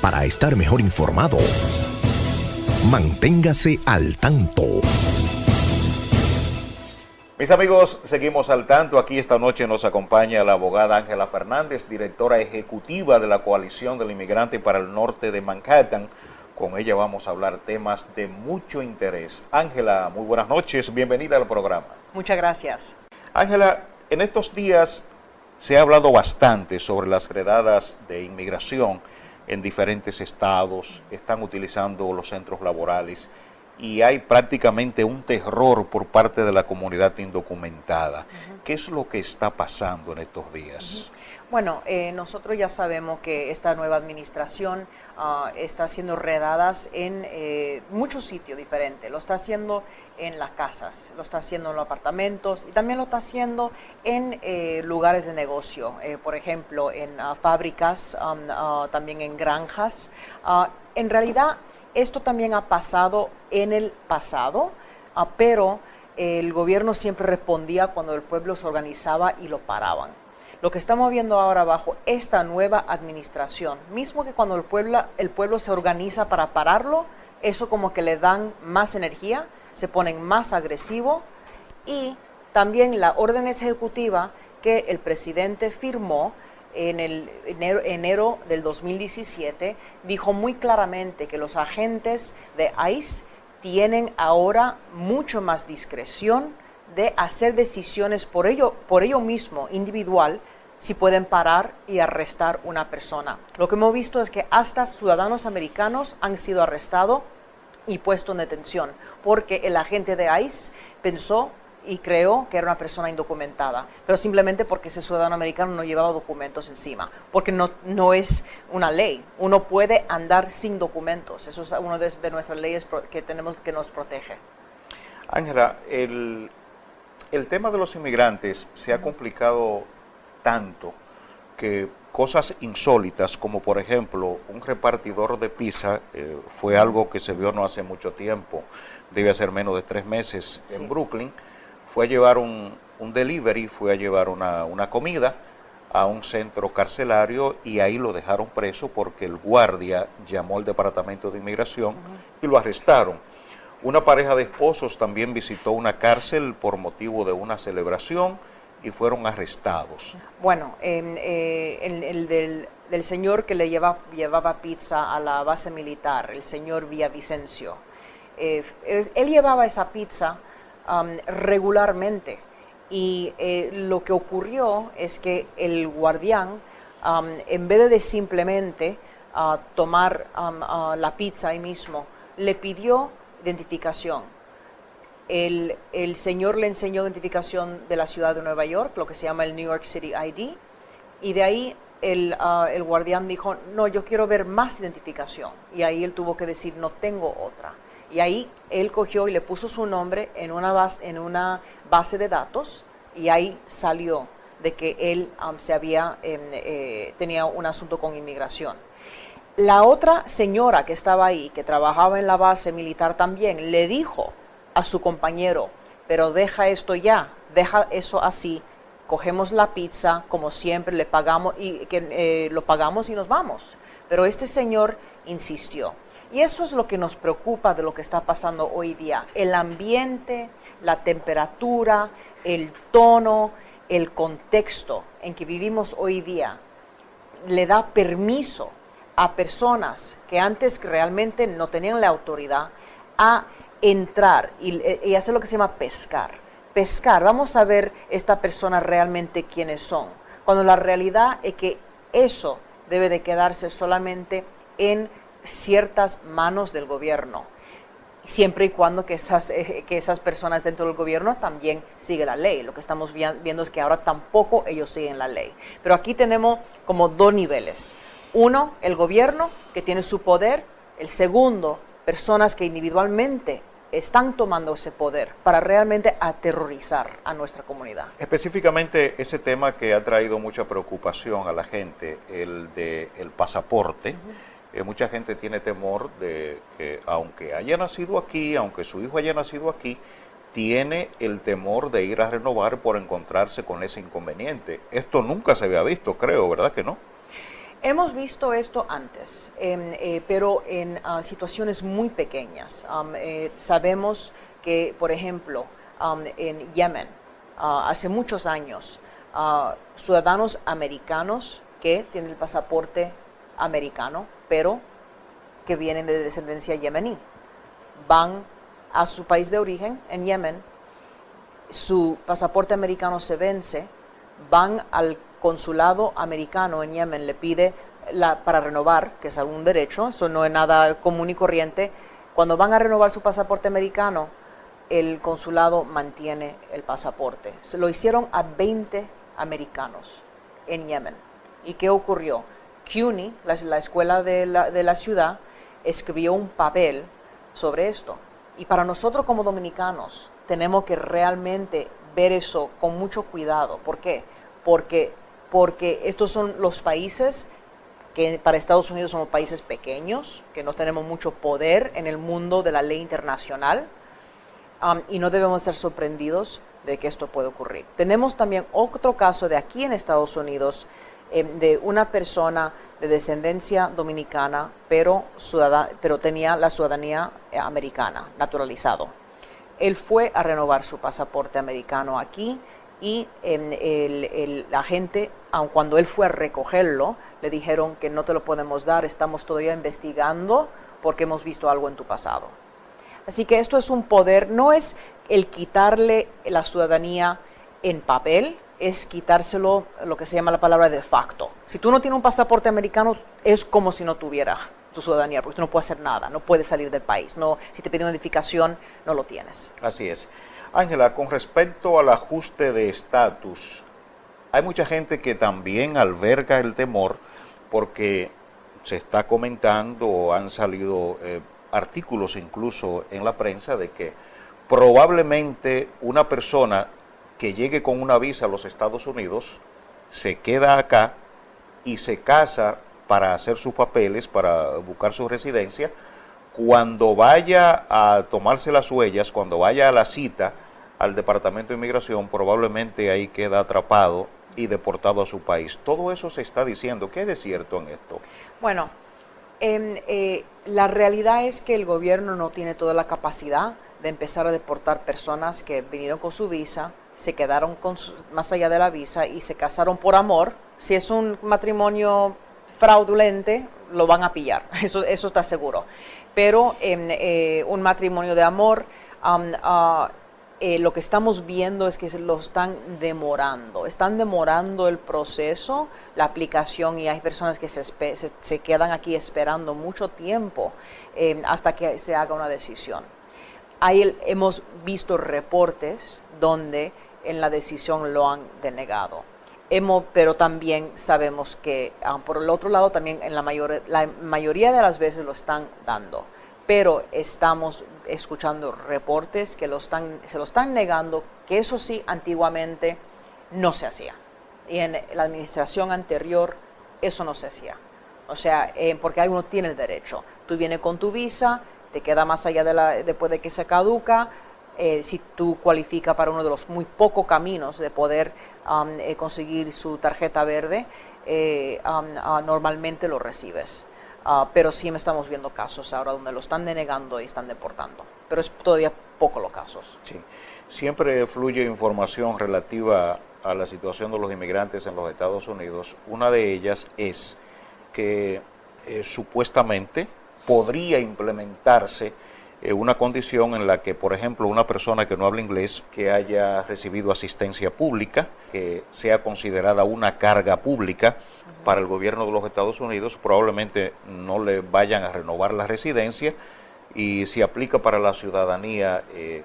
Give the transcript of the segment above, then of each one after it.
Para estar mejor informado, manténgase al tanto. Mis amigos, seguimos al tanto. Aquí esta noche nos acompaña la abogada Ángela Fernández, directora ejecutiva de la Coalición del Inmigrante para el Norte de Manhattan. Con ella vamos a hablar temas de mucho interés. Ángela, muy buenas noches, bienvenida al programa. Muchas gracias. Ángela, en estos días se ha hablado bastante sobre las redadas de inmigración en diferentes estados, están utilizando los centros laborales y hay prácticamente un terror por parte de la comunidad indocumentada. ¿Qué es lo que está pasando en estos días? Bueno, nosotros ya sabemos que esta nueva administración está haciendo redadas en muchos sitios diferentes. Lo está haciendo en las casas, lo está haciendo en los apartamentos y también lo está haciendo en lugares de negocio. Por ejemplo, en fábricas, también en granjas. En realidad, esto también ha pasado en el pasado, pero el gobierno siempre respondía cuando el pueblo se organizaba y lo paraban. Lo que estamos viendo ahora bajo esta nueva administración, mismo que cuando el pueblo se organiza para pararlo, eso como que le dan más energía, se ponen más agresivos y también la orden ejecutiva que el presidente firmó en el enero del 2017 dijo muy claramente que los agentes de ICE tienen ahora mucho más discreción de hacer decisiones por ello mismo, individual, si pueden parar y arrestar una persona. Lo que hemos visto es que hasta ciudadanos americanos han sido arrestados y puestos en detención, porque el agente de ICE pensó y creó que era una persona indocumentada, pero simplemente porque ese ciudadano americano no llevaba documentos encima, porque no es una ley. Uno puede andar sin documentos, eso es una de nuestras leyes que tenemos que nos protege. Ángela, el tema de los inmigrantes se ha complicado tanto que cosas insólitas como por ejemplo un repartidor de pizza fue algo que se vio no hace mucho tiempo, debe hacer menos de 3 meses Sí. en Brooklyn, fue a llevar un delivery, fue a llevar una comida a un centro carcelario y ahí lo dejaron preso porque el guardia llamó al departamento de inmigración y lo arrestaron. Una pareja de esposos también visitó una cárcel por motivo de una celebración y fueron arrestados. Bueno, el del señor que le llevaba pizza a la base militar, el señor Villavicencio, él llevaba esa pizza regularmente y lo que ocurrió es que el guardián, en vez de simplemente tomar la pizza ahí mismo, le pidió identificación. El señor le enseñó identificación de la ciudad de Nueva York, lo que se llama el New York City ID, y de ahí el guardián dijo, no, yo quiero ver más identificación, y ahí él tuvo que decir, no tengo otra. Y ahí él cogió y le puso su nombre en una base de datos, y ahí salió de que él tenía un asunto con inmigración. La otra señora que estaba ahí, que trabajaba en la base militar también, le dijo a su compañero, pero deja esto ya, deja eso así, cogemos la pizza como siempre, le pagamos lo pagamos y nos vamos. Pero este señor insistió. Y eso es lo que nos preocupa de lo que está pasando hoy día. El ambiente, la temperatura, el tono, el contexto en que vivimos hoy día le da permiso a personas que antes realmente no tenían la autoridad a entrar y hacer lo que se llama pescar. Pescar, vamos a ver esta persona realmente quiénes son, cuando la realidad es que eso debe de quedarse solamente en ciertas manos del gobierno, siempre y cuando que esas personas dentro del gobierno también siguen la ley. Lo que estamos viendo es que ahora tampoco ellos siguen la ley. Pero aquí tenemos como 2 niveles. Uno, el gobierno, que tiene su poder. El segundo, personas que individualmente están tomando ese poder para realmente aterrorizar a nuestra comunidad. Específicamente ese tema que ha traído mucha preocupación a la gente, el del pasaporte. Mucha gente tiene temor de que aunque haya nacido aquí, aunque su hijo haya nacido aquí, tiene el temor de ir a renovar por encontrarse con ese inconveniente. Esto nunca se había visto, creo, ¿verdad que no? Hemos visto esto antes, pero en situaciones muy pequeñas. Sabemos que, por ejemplo, en Yemen, hace muchos años, ciudadanos americanos que tienen el pasaporte americano, pero que vienen de descendencia yemení, van a su país de origen, en Yemen, su pasaporte americano se vence, van al consulado americano en Yemen, le pide para renovar, que es algún derecho, eso no es nada común y corriente. Cuando van a renovar su pasaporte americano, el consulado mantiene el pasaporte. Se lo hicieron a 20 americanos en Yemen. ¿Y qué ocurrió? CUNY, la escuela de la ciudad, escribió un papel sobre esto. Y para nosotros como dominicanos tenemos que realmente ver eso con mucho cuidado. ¿Por qué? Porque estos son los países que para Estados Unidos somos países pequeños, que no tenemos mucho poder en el mundo de la ley internacional, y no debemos ser sorprendidos de que esto puede ocurrir. Tenemos también otro caso de aquí en Estados Unidos, de una persona de descendencia dominicana, pero tenía la ciudadanía americana, naturalizado. Él fue a renovar su pasaporte americano aquí y la gente, aun cuando él fue a recogerlo, le dijeron que no te lo podemos dar, estamos todavía investigando porque hemos visto algo en tu pasado. Así que esto es un poder, no es el quitarle la ciudadanía en papel, es quitárselo, lo que se llama la palabra de facto. Si tú no tienes un pasaporte americano, es como si no tuviera tu ciudadanía, porque tú no puedes hacer nada, no puedes salir del país. No, si te piden una identificación, no lo tienes. Así es. Ángela, con respecto al ajuste de estatus, hay mucha gente que también alberga el temor porque se está comentando, han salido artículos incluso en la prensa de que probablemente una persona que llegue con una visa a los Estados Unidos se queda acá y se casa para hacer sus papeles, para buscar su residencia. Cuando vaya a tomarse las huellas, cuando vaya a la cita al Departamento de Inmigración, probablemente ahí queda atrapado y deportado a su país. Todo eso se está diciendo. ¿Qué es de cierto en esto? Bueno, la realidad es que el gobierno no tiene toda la capacidad de empezar a deportar personas que vinieron con su visa, se quedaron más allá de la visa y se casaron por amor. Si es un matrimonio fraudulente, lo van a pillar, eso está seguro. Pero un matrimonio de amor, lo que estamos viendo es que lo están demorando el proceso, la aplicación, y hay personas que se quedan aquí esperando mucho tiempo hasta que se haga una decisión. Hemos visto reportes donde en la decisión lo han denegado. Pero también sabemos que, por el otro lado, también la mayoría de las veces lo están dando. Pero estamos escuchando reportes que se lo están negando, que eso sí, antiguamente no se hacía. Y en la administración anterior eso no se hacía. O sea, porque uno tiene el derecho. Tú vienes con tu visa, te queda más allá después de que se caduca. Si tú cualificas para uno de los muy pocos caminos de poder conseguir su tarjeta verde, normalmente lo recibes. Pero sí estamos viendo casos ahora donde lo están denegando y están deportando. Pero es todavía poco los casos. Sí. Siempre fluye información relativa a la situación de los inmigrantes en los Estados Unidos. Una de ellas es que supuestamente podría implementarse una condición en la que, por ejemplo, una persona que no habla inglés, que haya recibido asistencia pública, que sea considerada una carga pública para el gobierno de los Estados Unidos, probablemente no le vayan a renovar la residencia, y si aplica para la ciudadanía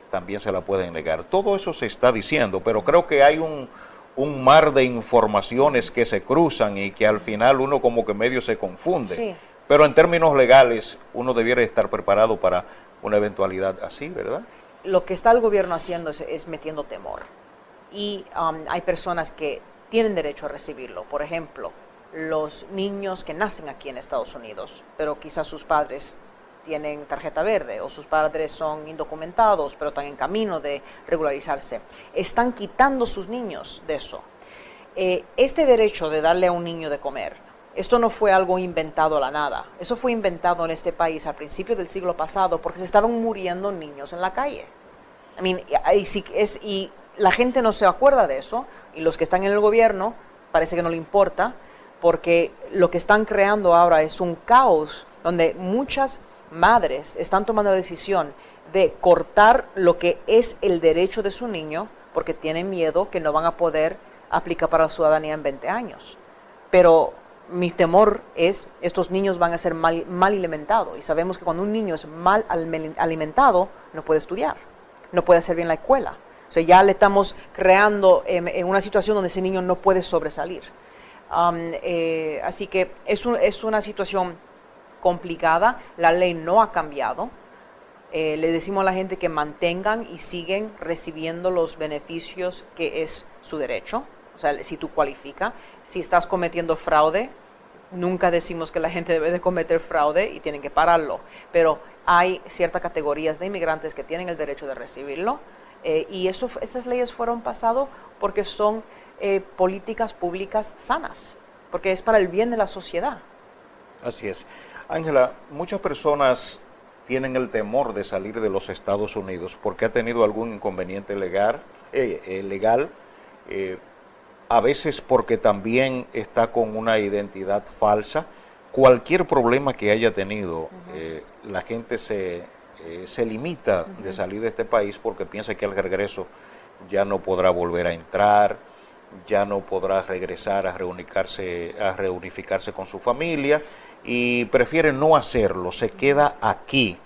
también se la pueden negar. Todo eso se está diciendo, pero creo que hay un mar de informaciones que se cruzan y que al final uno como que medio se confunde. Sí. Pero en términos legales uno debiera estar preparado para una eventualidad así, ¿verdad? Lo que está el gobierno haciendo es metiendo temor. Y hay personas que tienen derecho a recibirlo. Por ejemplo, los niños que nacen aquí en Estados Unidos, pero quizás sus padres tienen tarjeta verde o sus padres son indocumentados, pero están en camino de regularizarse. Están quitando sus niños de eso. Este derecho de darle a un niño de comer Esto no fue algo inventado a la nada. Eso fue inventado en este país a principios del siglo pasado porque se estaban muriendo niños en la calle. Y la gente no se acuerda de eso, y los que están en el gobierno parece que no le importa, porque lo que están creando ahora es un caos donde muchas madres están tomando la decisión de cortar lo que es el derecho de su niño porque tienen miedo que no van a poder aplicar para la ciudadanía en 20 años. Pero mi temor es estos niños van a ser mal alimentados, y sabemos que cuando un niño es mal alimentado no puede estudiar, no puede hacer bien la escuela. O sea, ya le estamos creando en una situación donde ese niño no puede sobresalir. Así que es una situación complicada. La ley no ha cambiado. Le decimos a la gente que mantengan y siguen recibiendo los beneficios que es su derecho. O sea, si tú cualificas, si estás cometiendo fraude, nunca decimos que la gente debe de cometer fraude y tienen que pararlo. Pero hay ciertas categorías de inmigrantes que tienen el derecho de recibirlo, y esas leyes fueron pasadas porque son políticas públicas sanas, porque es para el bien de la sociedad. Así es. Ángela, muchas personas tienen el temor de salir de los Estados Unidos porque ha tenido algún inconveniente legal, a veces porque también está con una identidad falsa. Cualquier problema que haya tenido, la gente se limita de salir de este país porque piensa que al regreso ya no podrá volver a entrar, ya no podrá regresar a reunificarse con su familia, y prefiere no hacerlo, se queda aquí.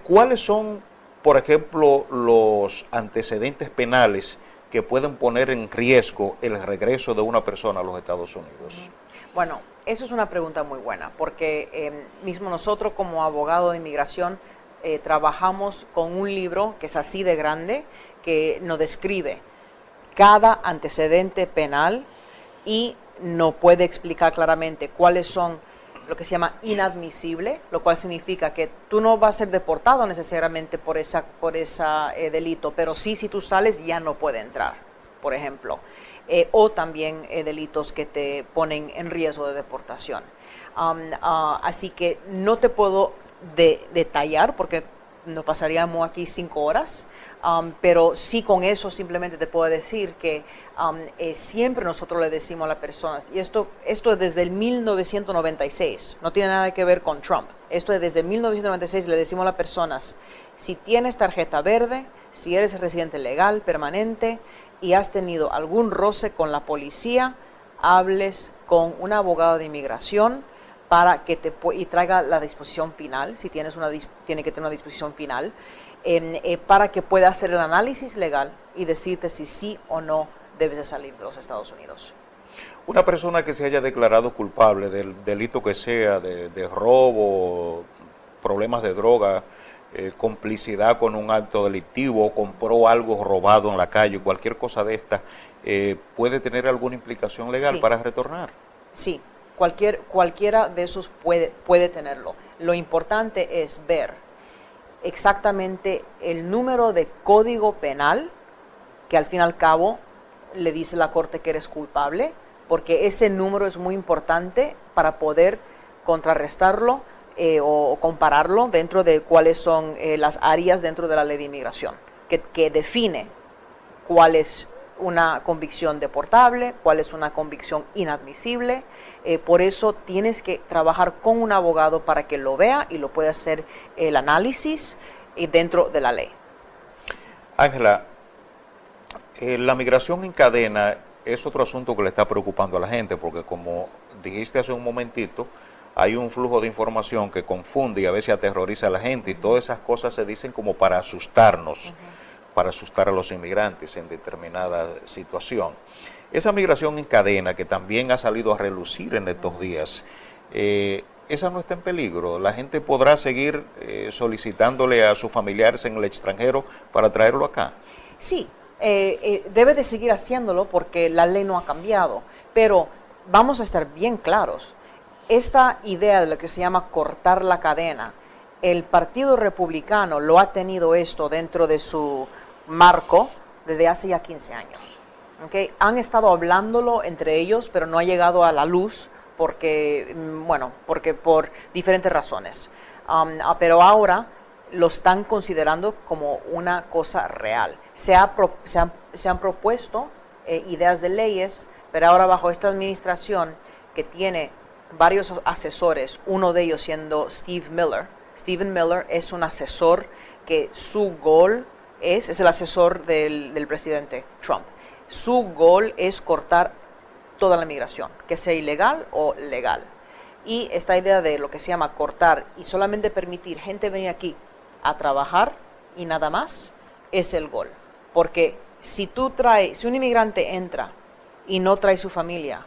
¿Cuáles son, por ejemplo, los antecedentes penales que pueden poner en riesgo el regreso de una persona a los Estados Unidos? Bueno, eso es una pregunta muy buena, porque mismo nosotros como abogado de inmigración trabajamos con un libro que es así de grande, que nos describe cada antecedente penal y nos puede explicar claramente cuáles son lo que se llama inadmisible, lo cual significa que tú no vas a ser deportado necesariamente por esa delito, pero sí, si tú sales ya no puede entrar, por ejemplo, o también delitos que te ponen en riesgo de deportación. Así que no te puedo detallar porque nos pasaríamos aquí 5 horas, pero sí, con eso simplemente te puedo decir que siempre nosotros le decimos a las personas, y esto es desde el 1996, no tiene nada que ver con Trump, esto es desde 1996, le decimos a las personas, si tienes tarjeta verde, si eres residente legal, permanente, y has tenido algún roce con la policía, hables con un abogado de inmigración para que y traiga la disposición final, si tienes tiene que tener una disposición final, para que pueda hacer el análisis legal y decirte si sí o no debes de salir de los Estados Unidos. Una persona que se haya declarado culpable del delito que sea, de robo, problemas de droga, complicidad con un acto delictivo, compró algo robado en la calle, cualquier cosa de esta, ¿puede tener alguna implicación legal para retornar? Sí, cualquiera de esos puede tenerlo. Lo importante es ver exactamente el número de código penal que al fin y al cabo le dice la corte que eres culpable, porque ese número es muy importante para poder contrarrestarlo o compararlo dentro de cuáles son las áreas dentro de la ley de inmigración, que define cuál es una convicción deportable, cuál es una convicción inadmisible. Por eso tienes que trabajar con un abogado para que lo vea y lo pueda hacer el análisis dentro de la ley. Ángela, la migración en cadena es otro asunto que le está preocupando a la gente, porque como dijiste hace un momentito, hay un flujo de información que confunde y a veces aterroriza a la gente, y todas esas cosas se dicen como para asustarnos, para asustar a los inmigrantes en determinada situación. Esa migración en cadena que también ha salido a relucir en estos días, esa no está en peligro. La gente podrá seguir solicitándole a sus familiares en el extranjero para traerlo acá. Sí, debe de seguir haciéndolo porque la ley no ha cambiado, pero vamos a estar bien claros. Esta idea de lo que se llama cortar la cadena, el Partido Republicano lo ha tenido esto dentro de su marco desde hace ya 15 años. ¿Okay? Han estado hablándolo entre ellos, pero no ha llegado a la luz porque, porque por diferentes razones. Pero ahora lo están considerando como una cosa real. Se han propuesto ideas de leyes, pero ahora bajo esta administración que tiene varios asesores, uno de ellos siendo Steve Miller. Stephen Miller es un asesor que su goal es el asesor del presidente Trump. Su goal es cortar toda la migración, que sea ilegal o legal. Y esta idea de lo que se llama cortar y solamente permitir gente venir aquí a trabajar y nada más, es el goal. Porque si un inmigrante entra y no trae su familia,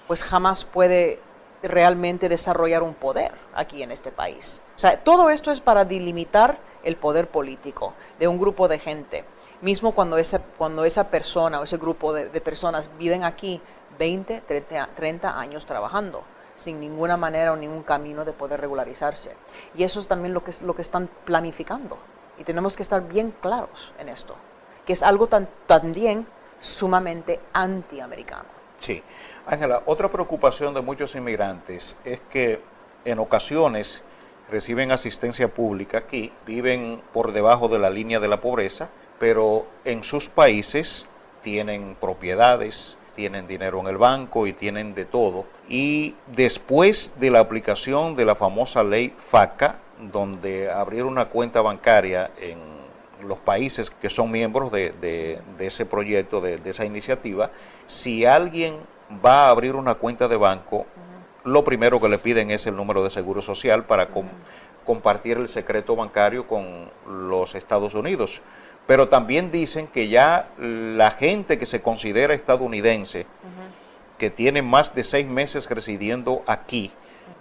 pues jamás puede realmente desarrollar un poder aquí en este país. O sea, todo esto es para delimitar el poder político de un grupo de gente. Mismo cuando esa persona o ese grupo de personas viven aquí 20, 30 años trabajando, sin ninguna manera o ningún camino de poder regularizarse. Y eso es también lo que están planificando. Y tenemos que estar bien claros en esto, que es algo también sumamente antiamericano. Sí. Ángela, otra preocupación de muchos inmigrantes es que en ocasiones reciben asistencia pública aquí, viven por debajo de la línea de la pobreza, pero en sus países tienen propiedades, tienen dinero en el banco y tienen de todo. Y después de la aplicación de la famosa ley FACA, donde abrir una cuenta bancaria en los países que son miembros de ese proyecto, de esa iniciativa, si alguien va a abrir una cuenta de banco, lo primero que le piden es el número de seguro social para compartir el secreto bancario con los Estados Unidos. Pero también dicen que ya la gente que se considera estadounidense, que tiene más de 6 meses residiendo aquí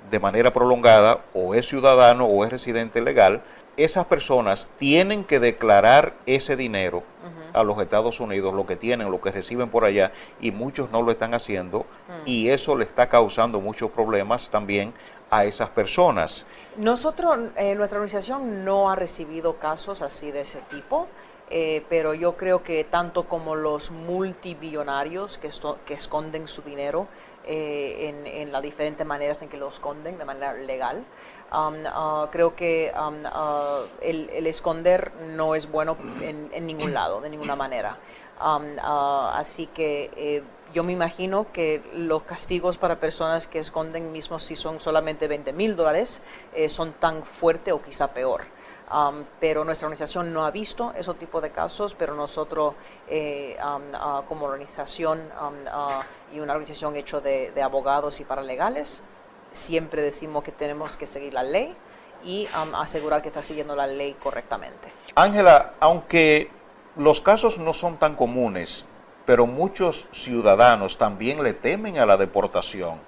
de manera prolongada, o es ciudadano o es residente legal, esas personas tienen que declarar ese dinero a los Estados Unidos, lo que tienen, lo que reciben por allá, y muchos no lo están haciendo, y eso le está causando muchos problemas también a esas personas. Nuestra organización no ha recibido casos así de ese tipo, pero yo creo que tanto como los multibillonarios que esconden su dinero en las diferentes maneras en que lo esconden de manera legal, creo que el esconder no es bueno en ningún lado, de ninguna manera. Así que yo me imagino que los castigos para personas que esconden, mismo si son solamente $20,000, son tan fuertes o quizá peor. Pero nuestra organización no ha visto ese tipo de casos, pero nosotros como organización y una organización hecha de abogados y paralegales, siempre decimos que tenemos que seguir la ley y asegurar que está siguiendo la ley correctamente. Ángela, aunque los casos no son tan comunes, pero muchos ciudadanos también le temen a la deportación.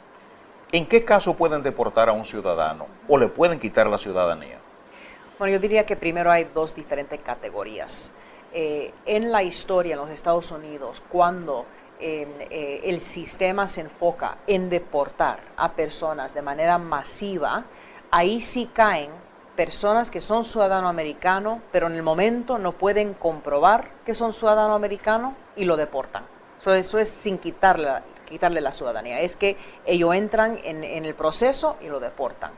¿En qué caso pueden deportar a un ciudadano o le pueden quitar la ciudadanía? Bueno, yo diría que primero hay dos diferentes categorías. En la historia en los Estados Unidos, cuando el sistema se enfoca en deportar a personas de manera masiva, ahí sí caen personas que son ciudadanos americanos, pero en el momento no pueden comprobar que son ciudadanos americanos y lo deportan. Eso es sin quitarle la ciudadanía, es que ellos entran en el proceso y lo deportan.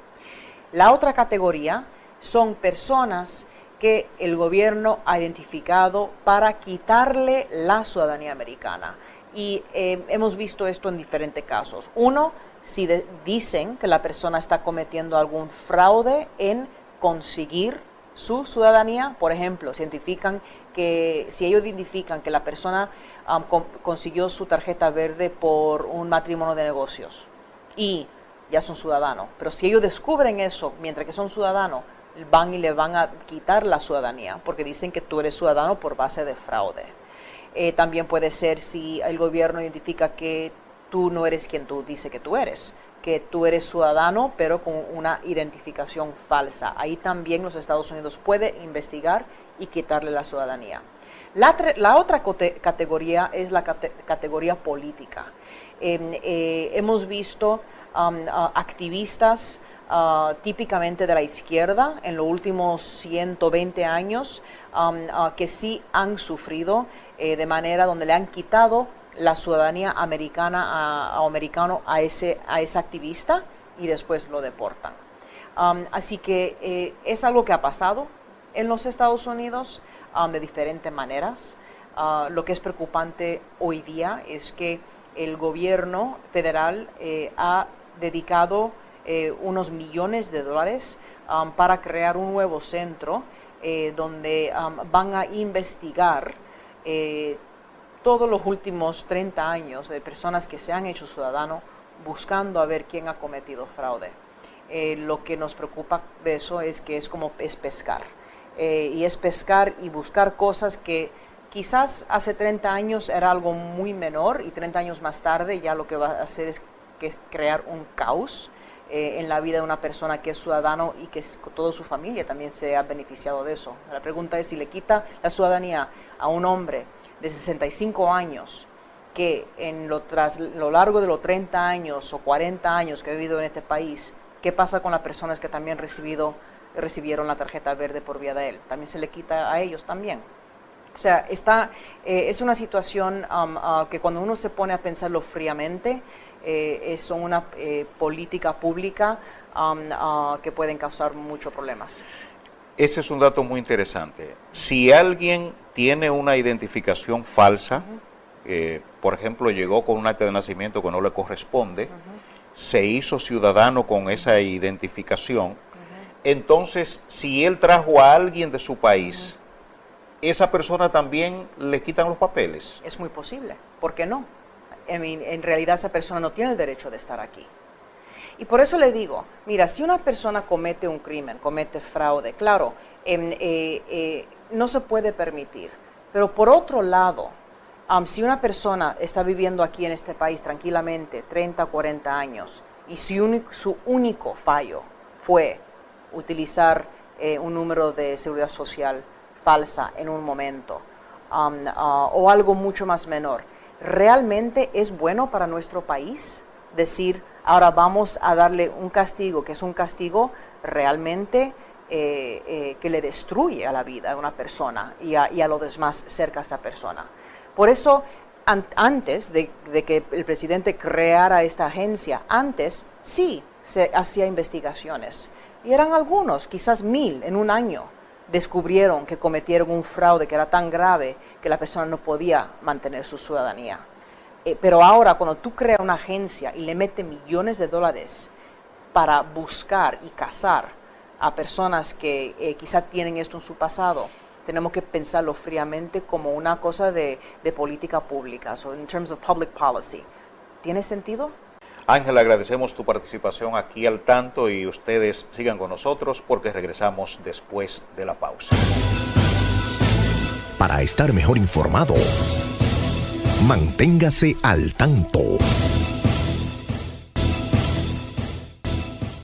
La otra categoría son personas que el gobierno ha identificado para quitarle la ciudadanía americana. Y hemos visto esto en diferentes casos. Uno, si dicen que la persona está cometiendo algún fraude en conseguir su ciudadanía, por ejemplo, si ellos identifican que la persona consiguió su tarjeta verde por un matrimonio de negocios y ya son ciudadanos, pero si ellos descubren eso mientras que son ciudadanos, van y le van a quitar la ciudadanía porque dicen que tú eres ciudadano por base de fraude. También puede ser si el gobierno identifica que tú no eres quien tú dices que tú eres ciudadano pero con una identificación falsa. Ahí también los Estados Unidos puede investigar y quitarle la ciudadanía. La otra categoría es la categoría política. Hemos visto activistas típicamente de la izquierda en los últimos 120 años que sí han sufrido de manera donde le han quitado la ciudadanía americana o americano a ese activista y después lo deportan. Así que es algo que ha pasado en los Estados Unidos de diferentes maneras. Lo que es preocupante hoy día es que el gobierno federal ha dedicado unos millones de dólares para crear un nuevo centro donde van a investigar todos los últimos 30 años de personas que se han hecho ciudadanos buscando a ver quién ha cometido fraude. Lo que nos preocupa de eso es que es como pescar. Y es pescar y buscar cosas que quizás hace 30 años era algo muy menor y 30 años más tarde ya lo que va a hacer es crear un caos en la vida de una persona que es ciudadano y que toda su familia también se ha beneficiado de eso. La pregunta es si le quita la ciudadanía a un hombre de 65 años que tras lo largo de los 30 años o 40 años que ha vivido en este país, ¿qué pasa con las personas que también recibieron la tarjeta verde por vía de él? También se le quita a ellos también. O sea, es una situación que cuando uno se pone a pensarlo fríamente, son una política pública que pueden causar muchos problemas. Ese es un dato muy interesante. Si alguien tiene una identificación falsa, por ejemplo, llegó con un acta de nacimiento que no le corresponde, se hizo ciudadano con esa identificación, entonces, si él trajo a alguien de su país, esa persona también le quitan los papeles. Es muy posible. ¿Por qué no? En realidad esa persona no tiene el derecho de estar aquí. Y por eso le digo, mira, si una persona comete un crimen, comete fraude, claro, no se puede permitir. Pero por otro lado, si una persona está viviendo aquí en este país tranquilamente 30, 40 años y su único fallo fue utilizar un número de seguridad social falsa en un momento o algo mucho más menor, ¿realmente es bueno para nuestro país decir, ahora vamos a darle un castigo, que es un castigo realmente que le destruye a la vida de una persona y a los demás cerca de esa persona? Por eso, antes de que el presidente creara esta agencia, antes sí se hacía investigaciones. Y eran algunos, quizás 1000 en un año, descubrieron que cometieron un fraude que era tan grave que la persona no podía mantener su ciudadanía. Pero ahora, cuando tú creas una agencia y le metes millones de dólares para buscar y cazar a personas que quizás tienen esto en su pasado, tenemos que pensarlo fríamente como una cosa de política pública, so in terms of public policy. ¿Tiene sentido? Ángela, agradecemos tu participación aquí al tanto y ustedes sigan con nosotros porque regresamos después de la pausa. Para estar mejor informado, manténgase al tanto.